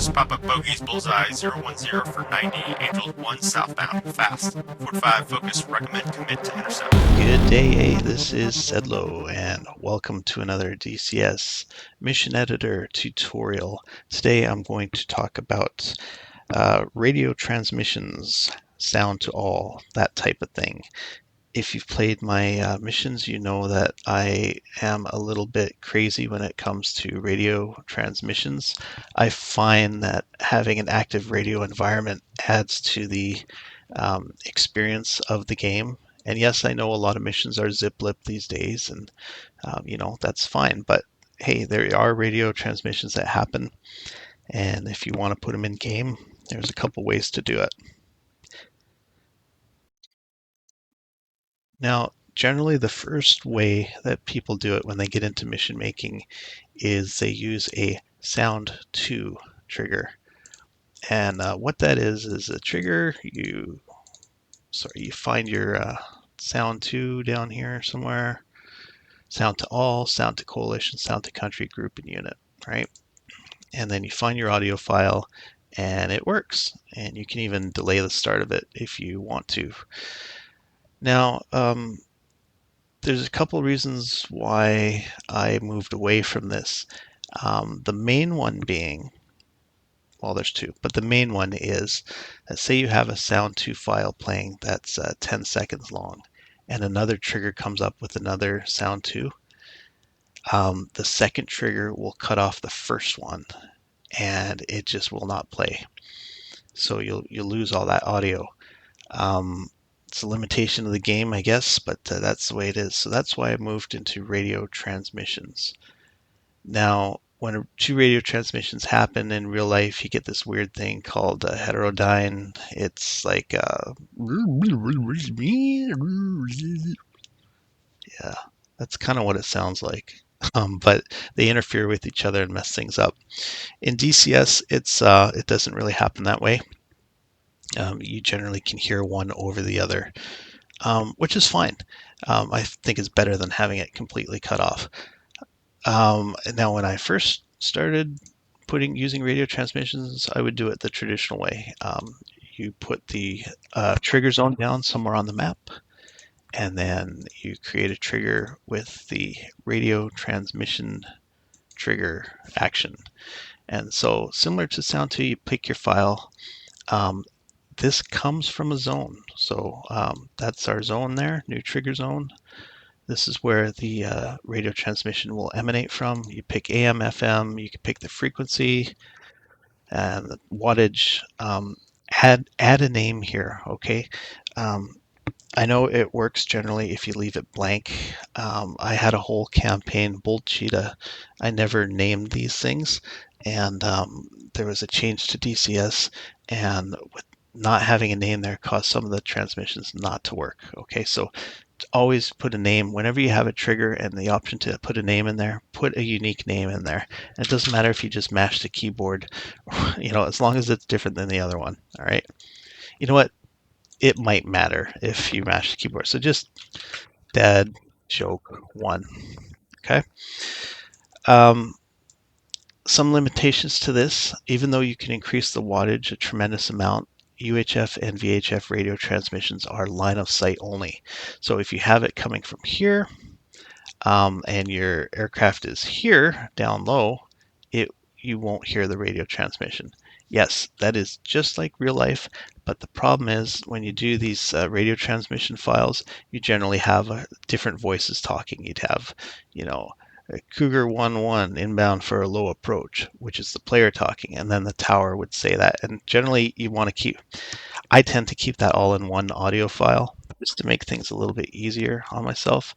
West, pop up bogeys, bullseye, 010 for 90, Angel 1 southbound, fast, 45, focus, recommend, commit to intercept. Good day, this is Sedlow, and welcome to another DCS Mission Editor tutorial. Today I'm going to talk about radio transmissions, sound to all, that type of thing. If you've played my missions, you know that I am a little bit crazy when it comes to radio transmissions. I find that having an active radio environment adds to the experience of the game. And yes, I know a lot of missions are zip lip these days, and that's fine. But hey, there are radio transmissions that happen, and if you want to put them in game, there's a couple ways to do it. Now, generally, the first way that people do it when they get into mission making is they use a sound to trigger. And what that is a trigger. You find your sound to down here somewhere. Sound to all, sound to coalition, sound to country, group, and unit, right? And then you find your audio file and it works. And you can even delay the start of it if you want to. Now, there's a couple reasons why I moved away from this. The main one being, well, there's two, but the main one is that say you have a sound to file playing that's 10 seconds long, and another trigger comes up with another sound to. The second trigger will cut off the first one, and it just will not play. So you'll lose all that audio. It's a limitation of the game, I guess, but that's the way it is. So that's why I moved into radio transmissions. Now, when two radio transmissions happen in real life, you get this weird thing called heterodyne. It's like yeah, that's kind of what it sounds like. But they interfere with each other and mess things up. In DCS, it doesn't really happen that way. You generally can hear one over the other, which is fine. I think it's better than having it completely cut off. Now, when I first started using radio transmissions, I would do it the traditional way. You put the trigger zone down somewhere on the map, and then you create a trigger with the radio transmission trigger action. And so, similar to Sound 2, you pick your file. This comes from a zone. So that's our zone there, new trigger zone. This is where the radio transmission will emanate from. You pick AM, FM, you can pick the frequency and the wattage. Add a name here, okay? I know it works generally if you leave it blank. I had a whole campaign, Bold Cheetah. I never named these things, and there was a change to DCS, and with not having a name there caused some of the transmissions not to work. Okay, so always put a name. Whenever you have a trigger and the option to put a name in there, put a unique name in there. And it doesn't matter if you just mash the keyboard, as long as it's different than the other one. All right. You know what? It might matter if you mash the keyboard. So just dad joke one. Okay. Um, some limitations to this, even though you can increase the wattage a tremendous amount, UHF and VHF radio transmissions are line of sight only. So if you have it coming from here and your aircraft is here down low, you won't hear the radio transmission. Yes, that is just like real life, but the problem is when you do these radio transmission files, you generally have different voices talking. You'd have, Cougar 1-1 inbound for a low approach, which is the player talking, and then the tower would say that. And generally, I tend to keep that all in one audio file just to make things a little bit easier on myself.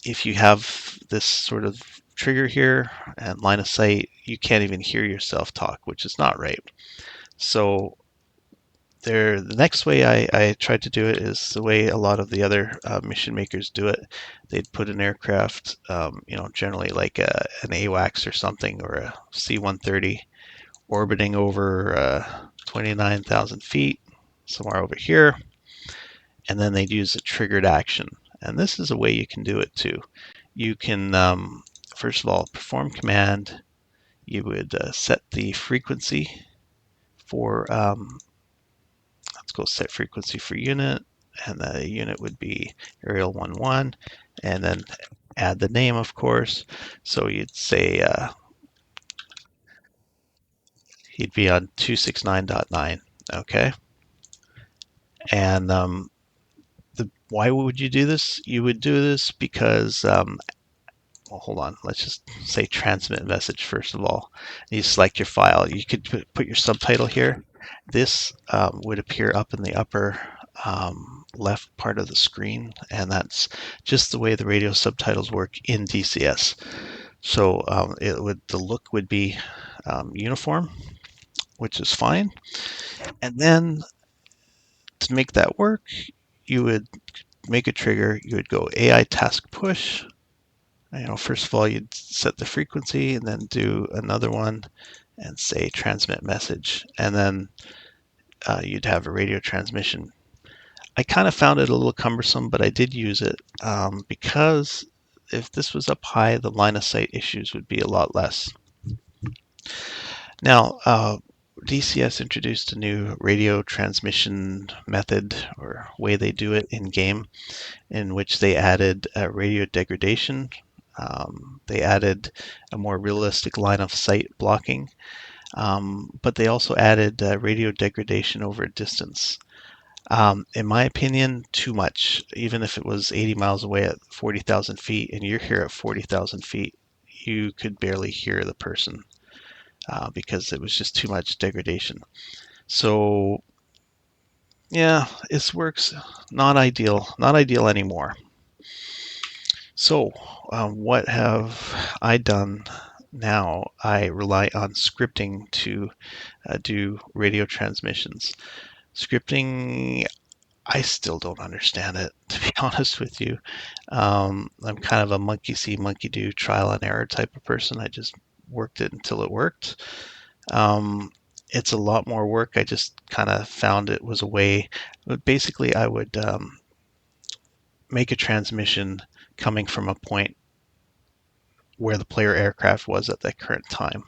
If you have this sort of trigger here and line of sight, you can't even hear yourself talk, which is not right. So the next way I tried to do it is the way a lot of the other mission makers do it. They'd put an aircraft, generally like an AWACS or something, or a C-130, orbiting over 29,000 feet, somewhere over here, and then they'd use a triggered action. And this is a way you can do it too. You can, first of all, perform command. you would set the frequency for, let's go set frequency for unit, and the unit would be aerial 11, and then add the name, of course. So you'd say he'd be on 269.9, okay? And why would you do this? You would do this because, well, hold on, let's just say transmit message first of all. You select your file. You could put your subtitle here. This would appear up in the upper left part of the screen, and that's just the way the radio subtitles work in DCS. So the look would be uniform, which is fine. And then to make that work, you would make a trigger. You would go AI task push. First of all, you'd set the frequency and then do another one and say transmit message. And then you'd have a radio transmission. I kind of found it a little cumbersome, but I did use it because if this was up high, the line of sight issues would be a lot less. Now, DCS introduced a new radio transmission method or way they do it in game, in which they added radio degradation. They added a more realistic line of sight blocking, but they also added radio degradation over distance. In my opinion, too much. Even if it was 80 miles away at 40,000 feet and you're here at 40,000 feet, you could barely hear the person because it was just too much degradation. So yeah, this works. Not ideal. Not ideal anymore. So what have I done now? I rely on scripting to do radio transmissions. Scripting, I still don't understand it, to be honest with you. I'm kind of a monkey see, monkey do, trial and error type of person. I just worked it until it worked. It's a lot more work. I just kind of found it was a way. But basically, I would make a transmission coming from a point where the player aircraft was at that current time.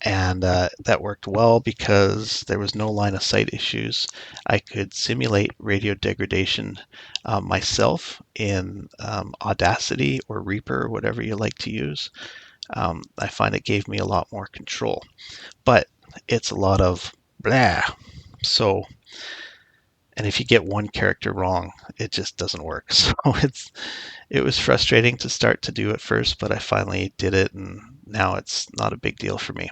And that worked well because there was no line of sight issues. I could simulate radio degradation myself in Audacity or Reaper, whatever you like to use. I find it gave me a lot more control, but it's a lot of blah. So, and if you get one character wrong, it just doesn't work. So it was frustrating to start to do at first, but I finally did it, and now it's not a big deal for me.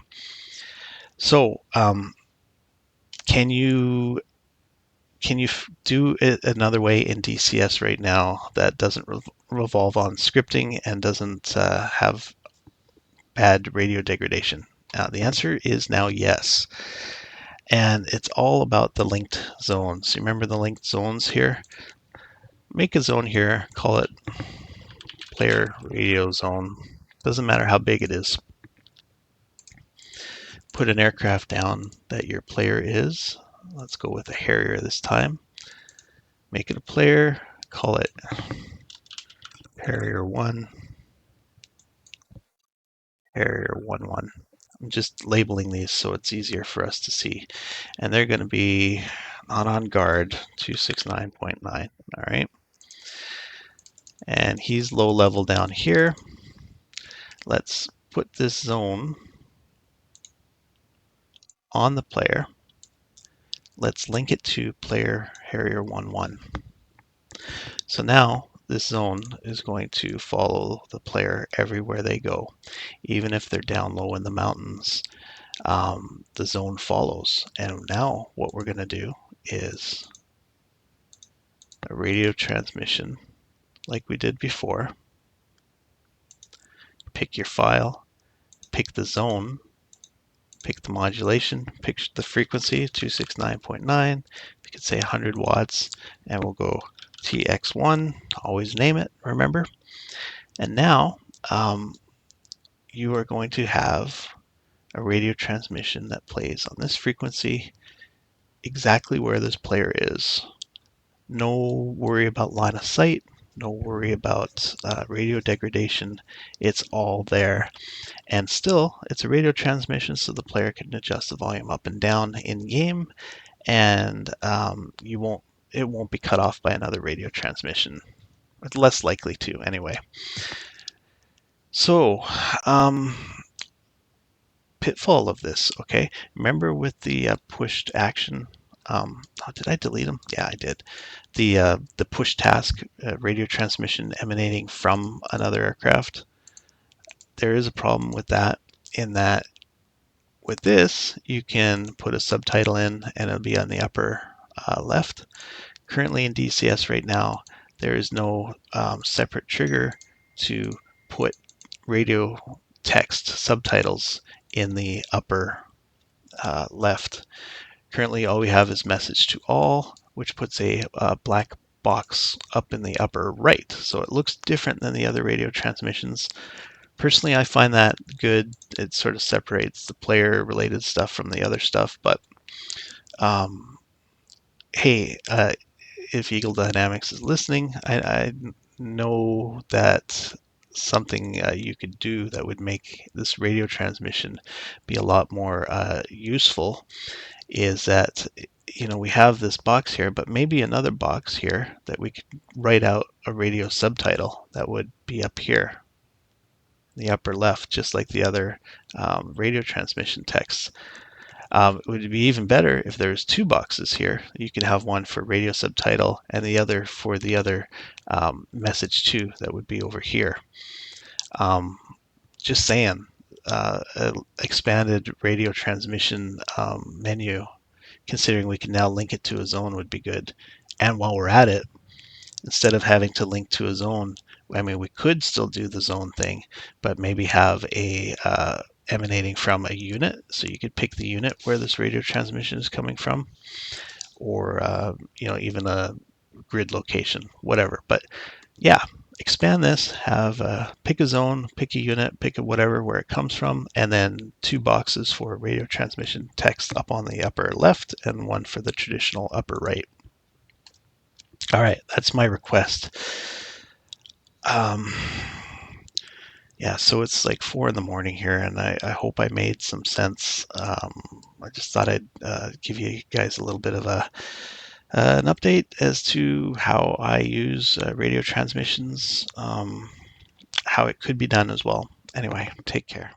So, can you do it another way in DCS right now that doesn't revolve on scripting and doesn't have bad radio degradation? The answer is now yes. And it's all about the linked zones. You remember the linked zones here? Make a zone here, call it player radio zone. Doesn't matter how big it is. Put an aircraft down that your player is. Let's go with a Harrier this time. Make it a player, call it Harrier 1, Harrier 11. I'm just labeling these so it's easier for us to see. And they're going to be not on guard, 269.9, all right? And he's low level down here. Let's put this zone on the player. Let's link it to player Harrier 11. So now this zone is going to follow the player everywhere they go. Even if they're down low in the mountains, the zone follows. And now what we're going to do is a radio transmission like we did before. Pick your file, pick the zone, pick the modulation, pick the frequency, 269.9. We could say 100 watts, and we'll go TX1, always name it, remember? And now you are going to have a radio transmission that plays on this frequency exactly where this player is. No worry about line of sight. no worry about radio degradation. It's all there. And still, it's a radio transmission, so the player can adjust the volume up and down in game, and it won't be cut off by another radio transmission. It's less likely to, anyway. So, pitfall of this, okay? Remember with the pushed action? Oh, did I delete them? Yeah, I did. The push task radio transmission emanating from another aircraft. There is a problem with that in that with this, you can put a subtitle in and it'll be on the upper left. Currently in DCS right now, there is no separate trigger to put radio text subtitles in the upper left. Currently, all we have is message to all, which puts a black box up in the upper right. So it looks different than the other radio transmissions. Personally, I find that good. It sort of separates the player related stuff from the other stuff. But hey, if Eagle Dynamics is listening, I know that something you could do that would make this radio transmission be a lot more useful is that we have this box here, but maybe another box here that we could write out a radio subtitle that would be up here in the upper left, just like the other radio transmission text. It would be even better if there's two boxes here. You could have one for radio subtitle and the other for the other message to that would be over here. Just saying, expanded radio transmission menu, considering we can now link it to a zone, would be good. And while we're at it, instead of having to link to a zone, I mean, we could still do the zone thing, but maybe have a emanating from a unit. So you could pick the unit where this radio transmission is coming from, or even a grid location, whatever. But yeah, expand this, have pick a zone, pick a unit, pick a whatever where it comes from, and then two boxes for radio transmission text up on the upper left and one for the traditional upper right. All right, that's my request. Yeah, so it's like 4 in the morning here, and I hope I made some sense. I just thought I'd give you guys a little bit of an update as to how I use radio transmissions, how it could be done as well. Anyway, take care.